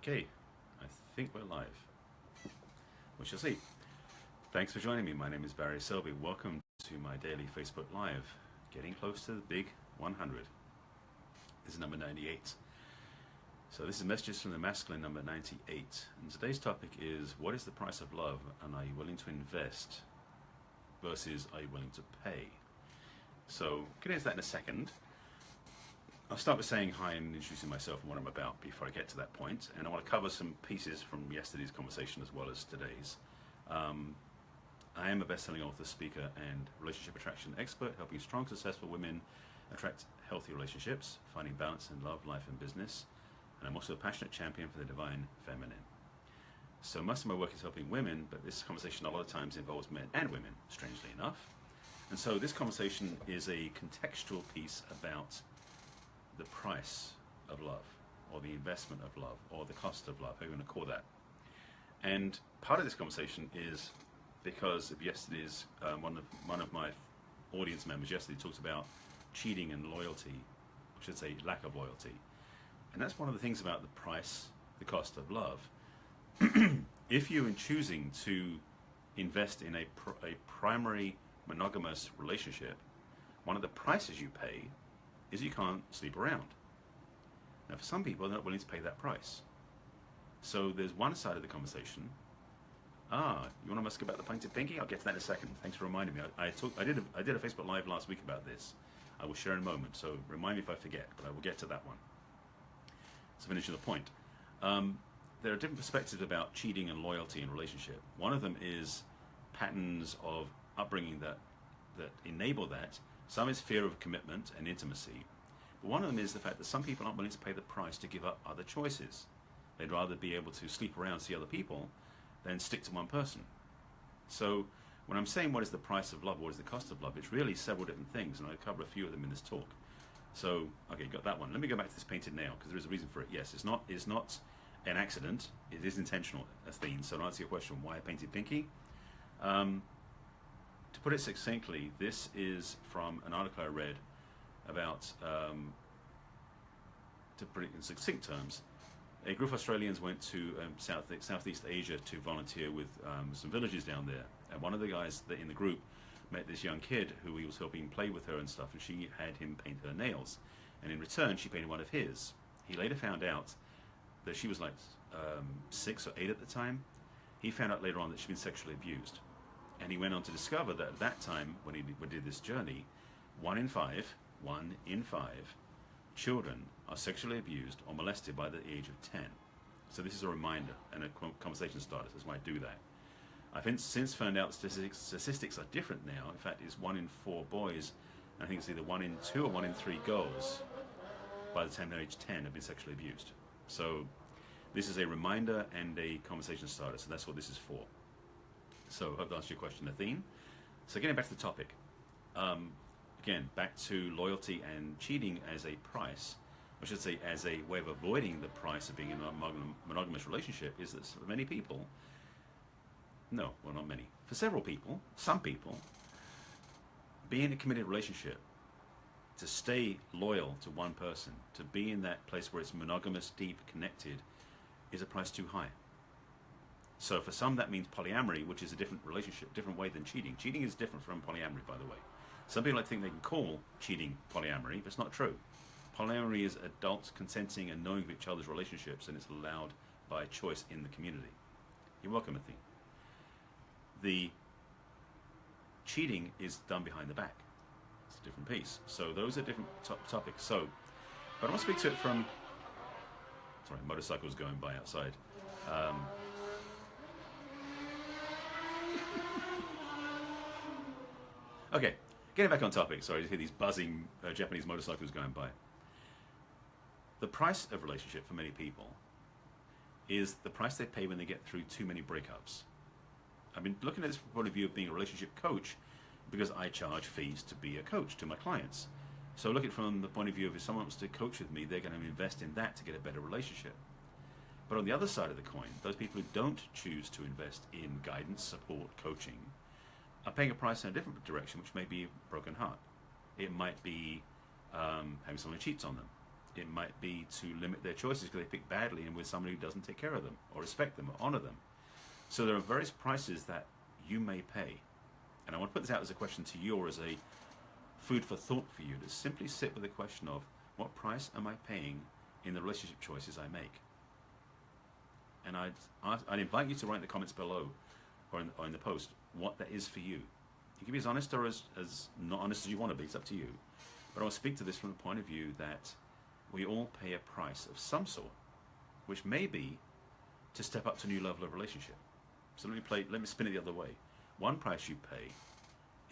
Okay, I think we're live. We shall see. Thanks for joining me. My name is Barry Selby. Welcome to my daily Facebook Live. Getting close to the big 100. This is number 98. So this is messages from the masculine, number 98. And today's topic is, what is the price of love, and are you willing to invest versus are you willing to pay? So get into that in a second. I'll start with saying hi and introducing myself and what I'm about before I get to that point. And I want to cover some pieces from yesterday's conversation as well as today's. I am a best-selling author, speaker, and relationship attraction expert, helping strong, successful women attract healthy relationships, finding balance in love, life, and business. And I'm also a passionate champion for the divine feminine. So most of my work is helping women, but this conversation a lot of times involves men and women, strangely enough. And so this conversation is a contextual piece about the price of love, or the investment of love, or the cost of love, however you want to call that. And part of this conversation is because of yesterday's, one of my audience members yesterday talked about cheating and loyalty, I should say lack of loyalty. And that's one of the things about the price, the cost of love. If you're choosing to invest in a primary monogamous relationship, one of the prices you pay is you can't sleep around. Now for some people, they're not willing to pay that price. So there's one side of the conversation. You want to ask about the painted pinky? I'll get to that in a second. Thanks for reminding me. I did a Facebook Live last week about this. I will share in a moment, so remind me if I forget, but I will get to that one. So finishing the point. There are different perspectives about cheating and loyalty in relationship. One of them is patterns of upbringing that enable that. Some is fear of commitment and intimacy. But one of them is the fact that some people aren't willing to pay the price to give up other choices. They'd rather be able to sleep around, see other people, than stick to one person. So when I'm saying what is the price of love, what is the cost of love, it's really several different things, and I'll cover a few of them in this talk. So, okay, got that one. Let me go back to this painted nail, because there is a reason for it. Yes, it's not an accident. It is intentional, Athene. So to answer your question, why a painted pinky? To put it succinctly, this is from an article I read about, to put it in succinct terms, a group of Australians went to Southeast Asia to volunteer with some villages down there. And one of the guys in the group met this young kid who he was helping play with her and stuff, and she had him paint her nails. And in return, she painted one of his. He later found out that she was like 6 or 8 at the time. He found out later on that she'd been sexually abused. And he went on to discover that at that time, when he did this journey, 1 in 5 children are sexually abused or molested by the age of 10. So this is a reminder and a conversation starter. That's why I do that. I've since found out statistics are different now. In fact, it's 1 in 4 boys, and I think it's either 1 in 2 or 1 in 3 girls by the time they're age 10 have been sexually abused. So this is a reminder and a conversation starter. So that's what this is for. So I hope that answers your question, Athene. So getting back to the topic. Again, back to loyalty and cheating as a price, I should say as a way of avoiding the price of being in a monogamous relationship, is that for many people, no, well not many, for several people, some people, being in a committed relationship, to stay loyal to one person, to be in that place where it's monogamous, deep, connected, is a price too high. So for some that means polyamory, which is a different relationship, different way than cheating. Cheating is different from polyamory, by the way. Some people think they can call cheating polyamory, but it's not true. Polyamory is adults consenting and knowing of each other's relationships, and it's allowed by choice in the community. You're welcome, Athene. The cheating is done behind the back. It's a different piece. So those are different topics. So, but I want to speak to it from, sorry, motorcycles going by outside. Okay, getting back on topic. Sorry, I just hear these buzzing Japanese motorcycles going by. The price of relationship for many people is the price they pay when they get through too many breakups. I've been looking at this from the point of view of being a relationship coach because I charge fees to be a coach to my clients. So look at it from the point of view of if someone wants to coach with me, they're going to invest in that to get a better relationship. But on the other side of the coin, those people who don't choose to invest in guidance, support, coaching, are paying a price in a different direction, which may be a broken heart. It might be having someone who cheats on them. It might be to limit their choices because they pick badly and with somebody who doesn't take care of them or respect them or honor them. So there are various prices that you may pay. And I want to put this out as a question to you, or as a food for thought for you, to simply sit with the question of, what price am I paying in the relationship choices I make? And I'd invite you to write in the comments below, or in the post, what that is for you. You can be as honest or as not honest as you want to be, it's up to you. But I will speak to this from the point of view that we all pay a price of some sort, which may be to step up to a new level of relationship. So let me spin it the other way. One price you pay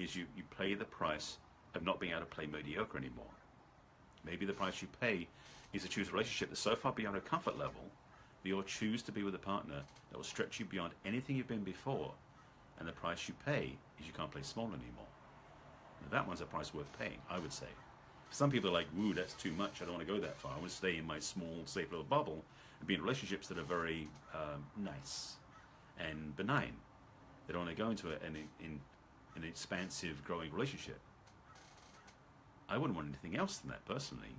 is you pay the price of not being able to play mediocre anymore. Maybe the price you pay is to choose a relationship that's so far beyond a comfort level that you'll choose to be with a partner that will stretch you beyond anything you've been before. And the price you pay is you can't play small anymore. Now that one's a price worth paying, I would say. Some people are like, woo, that's too much, I don't want to go that far. I want to stay in my small, safe little bubble and be in relationships that are very nice and benign. They don't want to go into an expansive, growing relationship. I wouldn't want anything else than that, personally.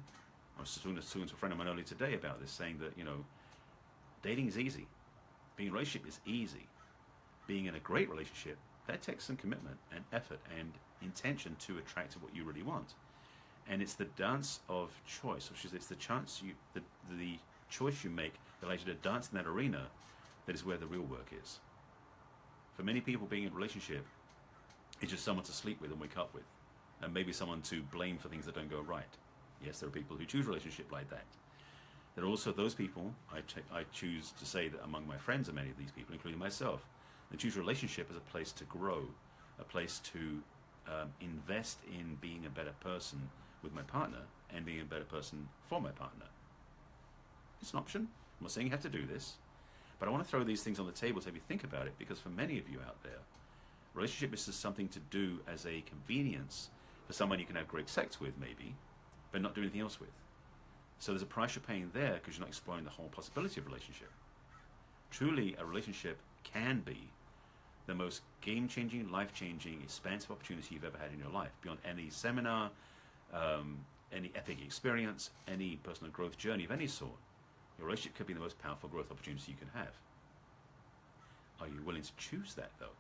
I was talking to a friend of mine earlier today about this, saying that, dating is easy. Being in a relationship is easy. Being in a great relationship, that takes some commitment and effort and intention to attract to what you really want. And it's the dance of choice, which is it's the choice you make that allows you to dance in that arena that is where the real work is. For many people, being in a relationship is just someone to sleep with and wake up with, and maybe someone to blame for things that don't go right. Yes, there are people who choose a relationship like that. There are also those people, I choose to say that among my friends are many of these people, including myself, they choose a relationship as a place to grow, a place to invest in being a better person with my partner and being a better person for my partner. It's an option. I'm not saying you have to do this, but I want to throw these things on the table to have you think about it, because for many of you out there, relationship is just something to do as a convenience for someone you can have great sex with, maybe, but not do anything else with. So there's a price you're paying there because you're not exploring the whole possibility of relationship. Truly, a relationship can be the most game-changing, life-changing, expansive opportunity you've ever had in your life, beyond any seminar, any epic experience, any personal growth journey of any sort. Your relationship could be the most powerful growth opportunity you can have. Are you willing to choose that, though?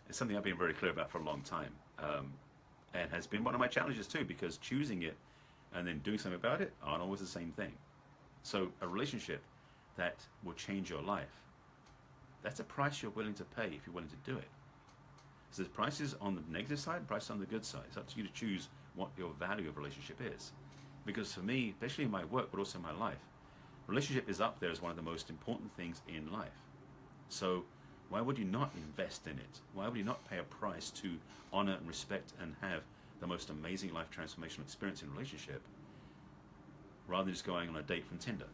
It's something I've been very clear about for a long time, and has been one of my challenges too, because choosing it and then doing something about it aren't always the same thing. So a relationship that will change your life, that's a price you're willing to pay if you're willing to do it. So there's prices on the negative side and prices on the good side. It's up to you to choose what your value of relationship is. Because for me, especially in my work, but also in my life, relationship is up there as one of the most important things in life. So why would you not invest in it? Why would you not pay a price to honor and respect and have the most amazing life transformational experience in a relationship, rather than just going on a date from Tinder?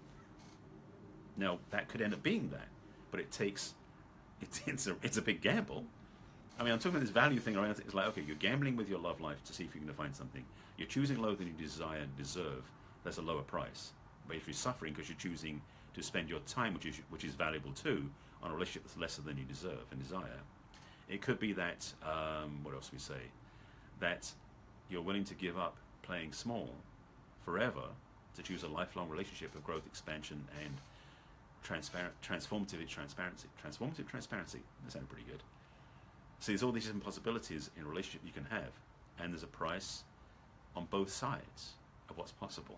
Now, that could end up being that, but it's a big gamble. I mean, I'm talking about this value thing around. It's like, okay, you're gambling with your love life to see if you can find something. You're choosing lower than you desire and deserve. That's a lower price. But if you're suffering because you're choosing to spend your time, which is valuable too, on a relationship that's lesser than you deserve and desire. It could be that, what else do we say? That you're willing to give up playing small forever to choose a lifelong relationship of growth, expansion, and transformative transparency. Transformative transparency. That sounded pretty good. See, there's all these different possibilities in a relationship you can have, and there's a price on both sides of what's possible.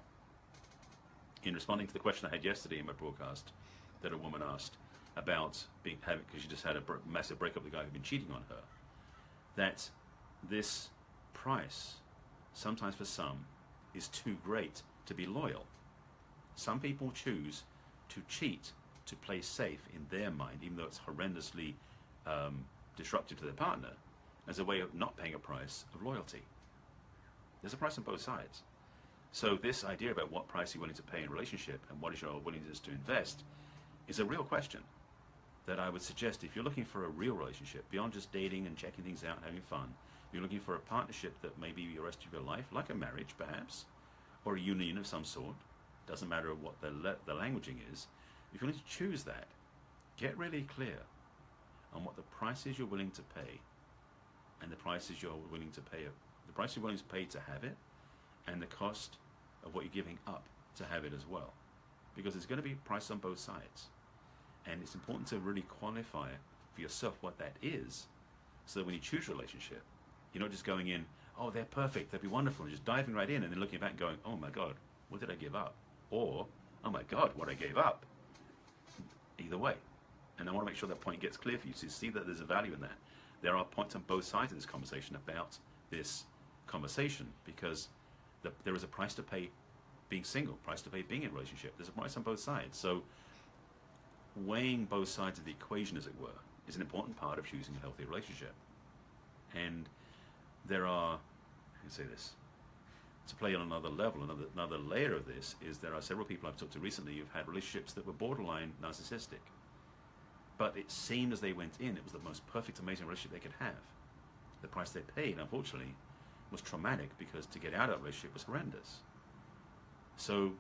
In responding to the question I had yesterday in my broadcast that a woman asked about because she just had a massive breakup with the guy who'd been cheating on her, that this price, sometimes for some, is too great to be loyal. Some people choose to cheat to play safe in their mind, even though it's horrendously disruptive to their partner, as a way of not paying a price of loyalty. There's a price on both sides. So this idea about what price you're willing to pay in a relationship and what is your willingness to invest is a real question that I would suggest if you're looking for a real relationship, beyond just dating and checking things out and having fun, you're looking for a partnership that may be the rest of your life, like a marriage perhaps, or a union of some sort, doesn't matter what the languaging is. If you're willing to choose that, get really clear on what the prices you're willing to pay, and the prices you're willing to pay, the price you're willing to pay to have it, and the cost of what you're giving up to have it as well. Because there's going to be price on both sides. And it's important to really qualify for yourself what that is, so that when you choose a relationship, you're not just going in, oh, they're perfect, they'll be wonderful, and just diving right in and then looking back and going, oh my God, what did I give up? Or, oh my God, what I gave up. Either way. And I want to make sure that point gets clear for you, so you see that there's a value in that. There are points on both sides of this conversation about this conversation, because there is a price to pay being single, price to pay being in a relationship. There's a price on both sides. So weighing both sides of the equation, as it were, is an important part of choosing a healthy relationship. And there are, I can say this, to play on another level, another layer of this, is there are several people I've talked to recently who've had relationships that were borderline narcissistic. But it seemed as they went in, it was the most perfect, amazing relationship they could have. The price they paid, unfortunately, was traumatic, because to get out of that relationship was horrendous. So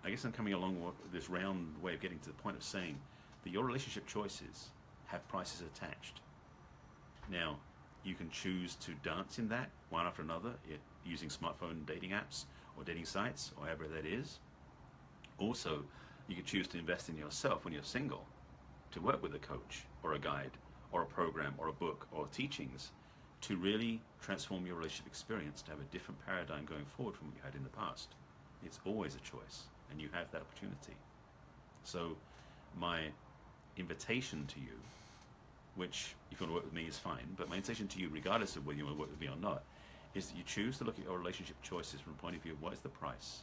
I guess I'm coming along with this round way of getting to the point of saying that your relationship choices have prices attached. Now, you can choose to dance in that one after another, using smartphone dating apps or dating sites, or however that is. Also, you can choose to invest in yourself when you're single, to work with a coach or a guide or a program or a book or teachings to really transform your relationship experience, to have a different paradigm going forward from what you had in the past. It's always a choice, and you have that opportunity. So my invitation to you, which if you want to work with me is fine, but my invitation to you, regardless of whether you want to work with me or not, is that you choose to look at your relationship choices from the point of view of what is the price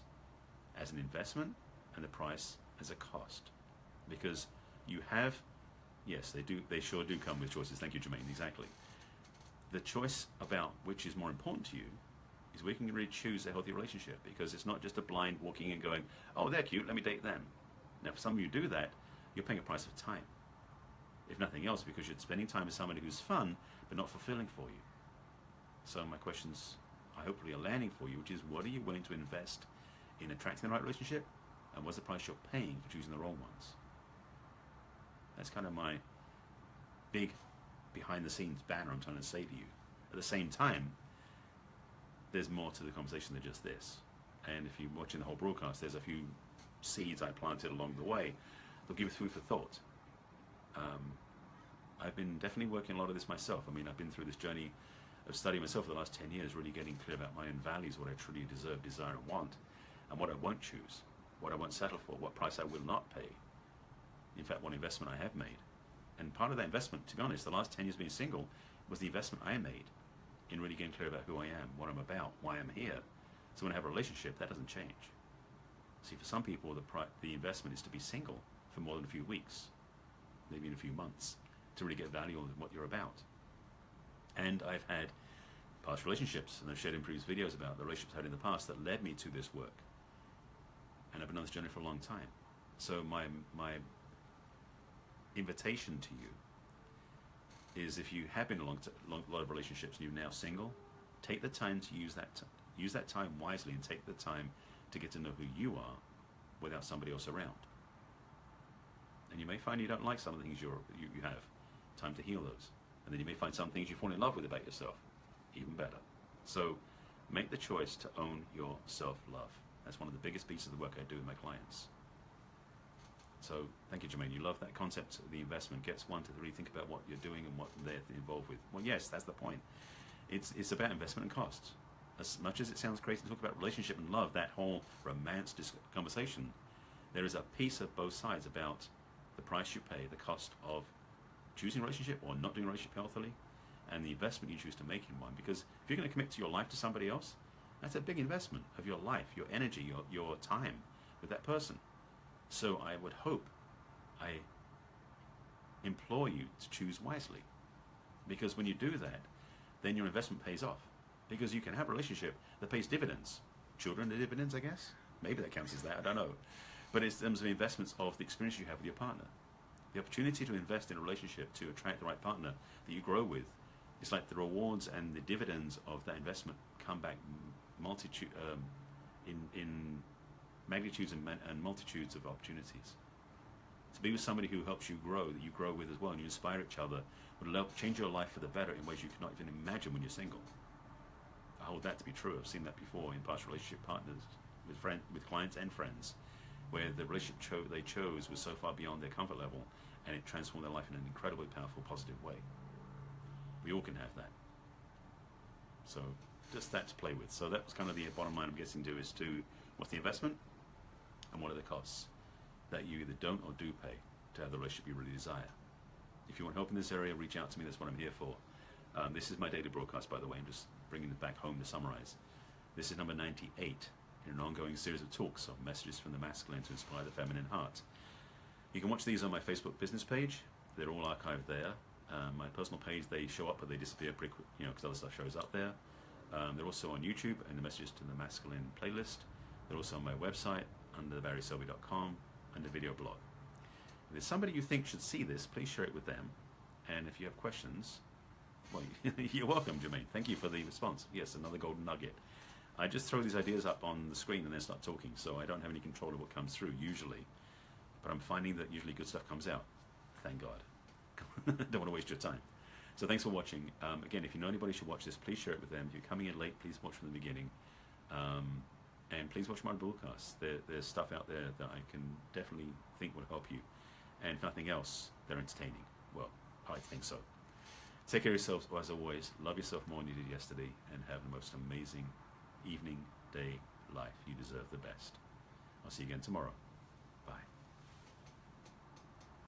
as an investment and the price as a cost. Because you have, yes, they sure do come with choices. Thank you, Jermaine, exactly. The choice about which is more important to you is we can really choose a healthy relationship, because it's not just a blind walking and going, oh, they're cute, let me date them. Now, for some of you do that, you're paying a price of time. If nothing else, because you're spending time with somebody who's fun, but not fulfilling for you. So my questions, I hopefully are landing for you, which is, what are you willing to invest in attracting the right relationship? And what's the price you're paying for choosing the wrong ones? That's kind of my big behind-the-scenes banner I'm trying to say to you. At the same time, there's more to the conversation than just this. And if you're watching the whole broadcast, there's a few seeds I planted along the way. They'll give you food for thought. I've been definitely working a lot of this myself. I mean, I've been through this journey of studying myself for the last 10 years, really getting clear about my own values, what I truly deserve, desire, and want, and what I won't choose, what I won't settle for, what price I will not pay. In fact, what investment I have made. And part of that investment, to be honest, the last 10 years being single, was the investment I made in really getting clear about who I am, what I'm about, why I'm here. So when I have a relationship, that doesn't change. See, for some people, the investment is to be single for more than a few weeks, maybe in a few months, to really get value on what you're about. And I've had past relationships, and I've shared in previous videos about the relationships I had in the past that led me to this work. And I've been on this journey for a long time. So my invitation to you is, if you have been in a lot of relationships and you're now single, take the time to use that time wisely, and take the time to get to know who you are without somebody else around. And you may find you don't like some of the things you have. Time to heal those. And then you may find some things you fall in love with about yourself. Even better. So make the choice to own your self-love. That's one of the biggest pieces of the work I do with my clients. So thank you, Jermaine. You love that concept. The investment gets one to really think about what you're doing and what they're involved with. Well, yes, that's the point. It's about investment and costs. As much as it sounds crazy to talk about relationship and love, that whole romance conversation, there is a piece of both sides about the price you pay, the cost of choosing a relationship or not doing a relationship healthily, and the investment you choose to make in one. Because if you're going to commit to your life to somebody else, that's a big investment of your life, your energy, your time with that person. So I would hope, I implore you to choose wisely. Because when you do that, then your investment pays off. Because you can have a relationship that pays dividends. Children are dividends, I guess? Maybe that counts as that, I don't know. But it's in terms of investments of the experience you have with your partner. The opportunity to invest in a relationship to attract the right partner that you grow with, it's like the rewards and the dividends of that investment come back in magnitudes and multitudes of opportunities. To be with somebody who helps you grow, that you grow with as well, and you inspire each other, would change your life for the better in ways you could not even imagine when you're single. I hold that to be true. I've seen that before in past relationship partners with clients and friends, where the relationship they chose was so far beyond their comfort level, and it transformed their life in an incredibly powerful, positive way. We all can have that. So just that to play with. So that was kind of the bottom line I'm getting to, is to what's the investment and what are the costs that you either don't or do pay to have the relationship you really desire. If you want help in this area, reach out to me. That's what I'm here for. This is my daily broadcast, by the way. I'm just bringing it back home to summarize. This is number 98 in an ongoing series of talks on messages from the masculine to inspire the feminine heart. You can watch these on my Facebook business page. They're all archived there. My personal page, they show up, but they disappear pretty quick, because other stuff shows up there. They're also on YouTube and the Messages to the Masculine playlist. They're also on my website under barryselby.com and the video blog. If there's somebody you think should see this, please share it with them. And if you have questions, well, you're welcome, Jermaine. Thank you for the response. Yes, another golden nugget. I just throw these ideas up on the screen and then start talking, so I don't have any control of what comes through usually. But I'm finding that usually good stuff comes out. Thank God. Don't want to waste your time. So thanks for watching. Again, if you know anybody should watch this, please share it with them. If you're coming in late, please watch from the beginning. And please watch my broadcasts. There's stuff out there that I can definitely think will help you. And if nothing else, they're entertaining. Well, I think so. Take care of yourselves, as always. Love yourself more than you did yesterday, and have the most amazing evening, day, life. You deserve the best. I'll see you again tomorrow.